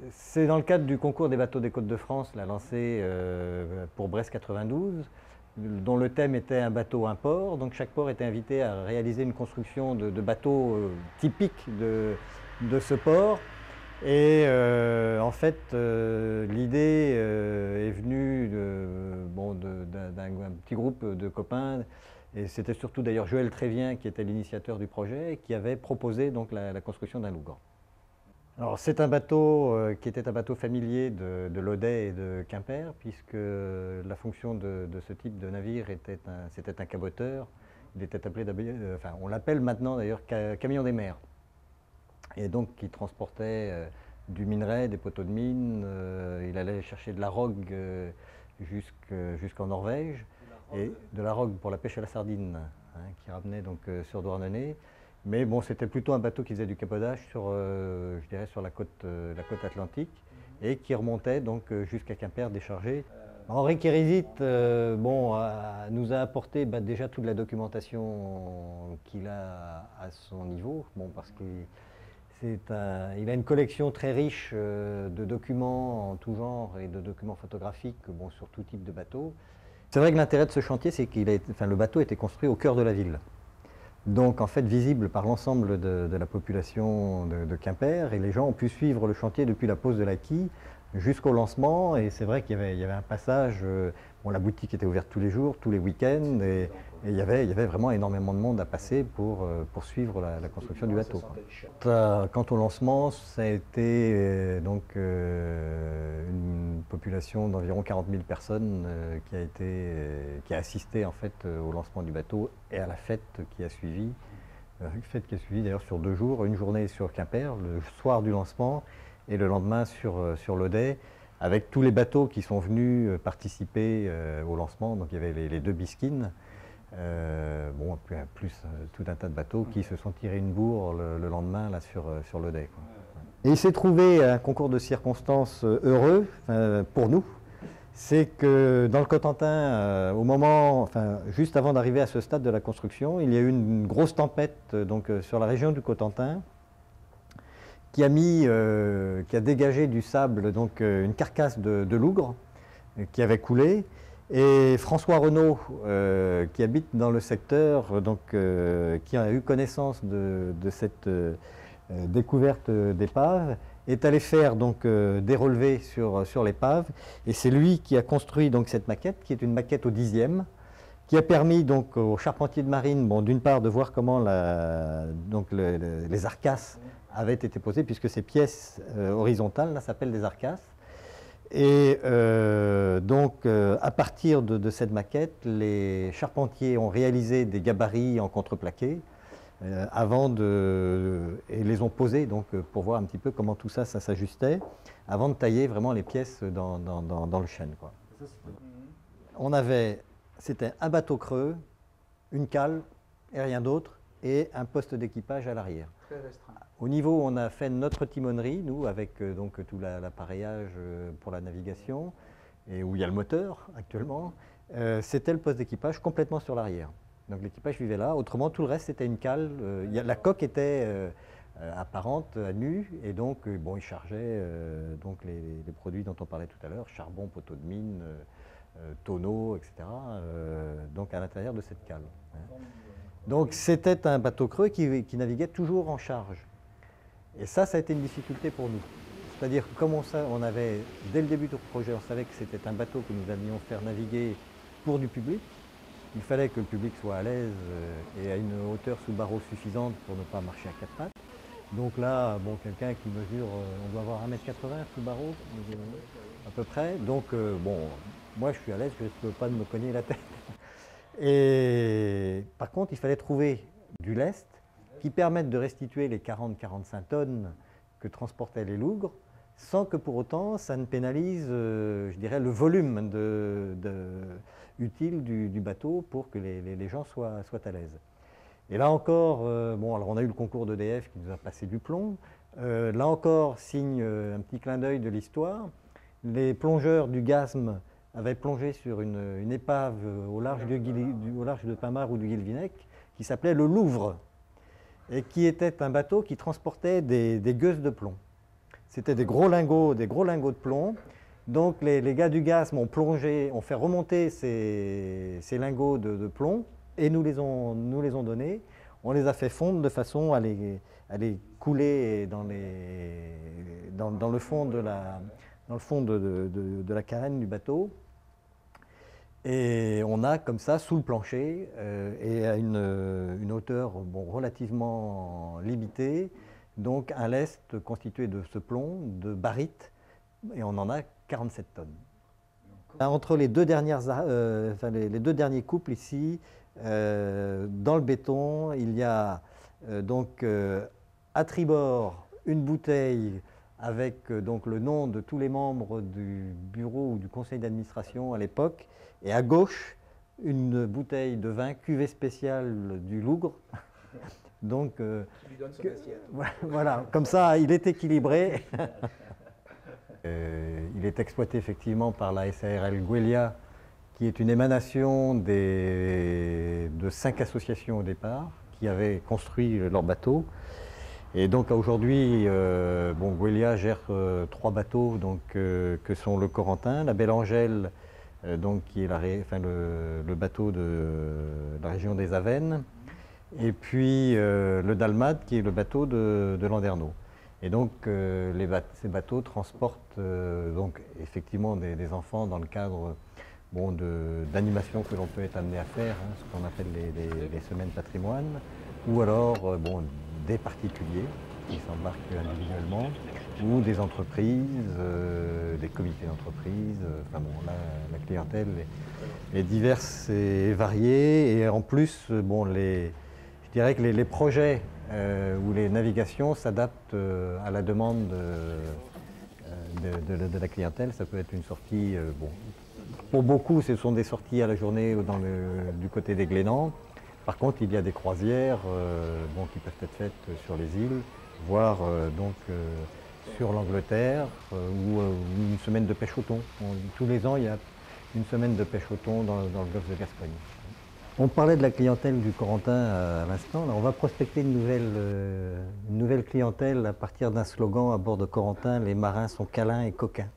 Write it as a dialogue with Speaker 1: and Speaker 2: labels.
Speaker 1: C'est dans le cadre du concours des bateaux des Côtes-de-France, lancé pour Brest 92, dont le thème était un bateau, un port. Donc chaque port était invité à réaliser une construction de bateaux typiques de ce port. Et en fait, l'idée est venue d'un petit groupe de copains, et c'était surtout d'ailleurs Joël Trévien qui était l'initiateur du projet et qui avait proposé donc la construction d'un lougre. Alors c'est un bateau qui était un bateau familier de Lodey et de Quimper, puisque la fonction de ce type de navire c'était un caboteur. Il était appelé, enfin on l'appelle maintenant d'ailleurs camion des mers. Et donc qui transportait du minerai, des poteaux de mine, il allait chercher de la rogue jusqu'en Norvège, et de la rogue pour la pêche à la sardine, hein, qui ramenait donc sur Douarnenez. Mais bon, c'était plutôt un bateau qui faisait du cabotage sur, je dirais, sur la côte atlantique, et qui remontait donc jusqu'à Quimper déchargé. Henri Kérizit nous a apporté déjà toute la documentation qu'il a à son niveau, parce qu'il a une collection très riche de documents en tout genre et de documents photographiques sur tout type de bateau. C'est vrai que l'intérêt de ce chantier, c'est que le bateau était construit au cœur de la ville. Donc en fait visible par l'ensemble de la population de Quimper, et les gens ont pu suivre le chantier depuis la pose de la quille jusqu'au lancement. Et c'est vrai qu'il y avait un passage, la boutique était ouverte tous les jours, tous les week-ends, et il y avait vraiment énormément de monde à passer pour suivre la construction du bateau. Quant au lancement, ça a été une population d'environ 40 000 personnes qui a assisté en fait au lancement du bateau et à la fête qui a suivi. Fête qui a suivi d'ailleurs sur 2 jours, une journée sur Quimper, le soir du lancement, et le lendemain sur Lodey, avec tous les bateaux qui sont venus participer au lancement. Donc il y avait les 2 bisquines, plus tout un tas de bateaux qui se sont tirés une bourre le lendemain là, sur Lodey, quoi. Et il s'est trouvé un concours de circonstances heureux pour nous. C'est que dans le Cotentin, juste avant d'arriver à ce stade de la construction, il y a eu une grosse tempête sur la région du Cotentin, qui a dégagé du sable une carcasse de lougre qui avait coulé. Et François Renaud, qui habite dans le secteur, qui a eu connaissance de cette découverte d'épave, est allé faire des relevés sur l'épave, et c'est lui qui a construit cette maquette, qui est une maquette au 10e, qui a permis aux charpentiers de marine, d'une part de voir comment les arcasses avaient été posées, puisque ces pièces horizontales là s'appellent des arcasses. Et à partir de cette maquette, les charpentiers ont réalisé des gabarits en contreplaqué et les ont posés pour voir un petit peu comment tout ça s'ajustait, avant de tailler vraiment les pièces dans le chêne, quoi. C'était un bateau creux, une cale et rien d'autre, et un poste d'équipage à l'arrière.
Speaker 2: Très restreint.
Speaker 1: Au niveau où on a fait notre timonerie, nous, avec tout l'appareillage pour la navigation, et où il y a le moteur actuellement, c'était le poste d'équipage complètement sur l'arrière. Donc l'équipage vivait là, autrement tout le reste c'était une cale. La coque était apparente à nu, et il chargeait les produits dont on parlait tout à l'heure, charbon, poteau de mine, tonneaux, etc. À l'intérieur de cette cale. Donc c'était un bateau creux qui naviguait toujours en charge. Et ça a été une difficulté pour nous. C'est-à-dire que comme on avait, dès le début du projet, on savait que c'était un bateau que nous allions faire naviguer pour du public. Il fallait que le public soit à l'aise et à une hauteur sous barreau suffisante pour ne pas marcher à 4 pattes. Donc là, quelqu'un qui mesure, on doit avoir 1,80 m sous barreau, à peu près. Moi je suis à l'aise, je ne risque pas de me cogner la tête. Et par contre, il fallait trouver du lest qui permette de restituer les 40-45 tonnes que transportaient les lougres, sans que pour autant ça ne pénalise, je dirais, le volume utile du bateau pour que les gens soient à l'aise. Et là encore, alors on a eu le concours d'EDF qui nous a passé du plomb. Là encore, signe un petit clin d'œil de l'histoire. Les plongeurs du GASM avaient plongé sur une épave au large de Pamar ou du Guilvinec, qui s'appelait le Louvre, et qui était un bateau qui transportait des gueuses de plomb. C'était des gros lingots de plomb. Donc les gars du GASM ont plongé, ont fait remonter ces lingots de plomb et nous les ont donnés. On les a fait fondre de façon à les couler dans le fond de la carène du bateau. Et on a comme ça, sous le plancher, et à une hauteur relativement limitée, donc un lest constitué de ce plomb, de barite, et on en a 47 tonnes. Entre les deux derniers couples ici, dans le béton, il y a donc à tribord une bouteille avec donc le nom de tous les membres du bureau ou du conseil d'administration à l'époque, et à gauche une bouteille de vin cuvée spéciale du Lougre. Donc,
Speaker 2: Qui lui donne son assiette.
Speaker 1: Voilà, comme ça il est équilibré. Il est exploité effectivement par la SARL Gwelia, qui est une émanation de 5 associations au départ, qui avaient construit leur bateau. Et donc aujourd'hui, Gwelia gère 3 bateaux donc, que sont le Corentin, la Belle Angèle, donc, qui est le bateau de la région des Avennes, et puis le Dalmate, qui est le bateau de Landerneau. Et donc ces bateaux transportent donc effectivement des enfants dans le cadre d'animations que l'on peut être amené à faire, hein, ce qu'on appelle les semaines patrimoine, ou alors des particuliers qui s'embarquent individuellement, ou des entreprises, des comités d'entreprise. La clientèle est diverse et variée, et en plus, je dirais que les projets ou les navigations s'adaptent à la demande de la clientèle. Ça peut être une sortie, pour beaucoup ce sont des sorties à la journée du côté des Glénans. Par contre, il y a des croisières qui peuvent être faites sur les îles, voire sur l'Angleterre, ou une semaine de pêche au thon. Tous les ans, il y a une semaine de pêche au thon dans le golfe de Gascogne. On parlait de la clientèle du Corentin à l'instant. On va prospecter une nouvelle clientèle à partir d'un slogan à bord de Corentin: les marins sont câlins et coquins.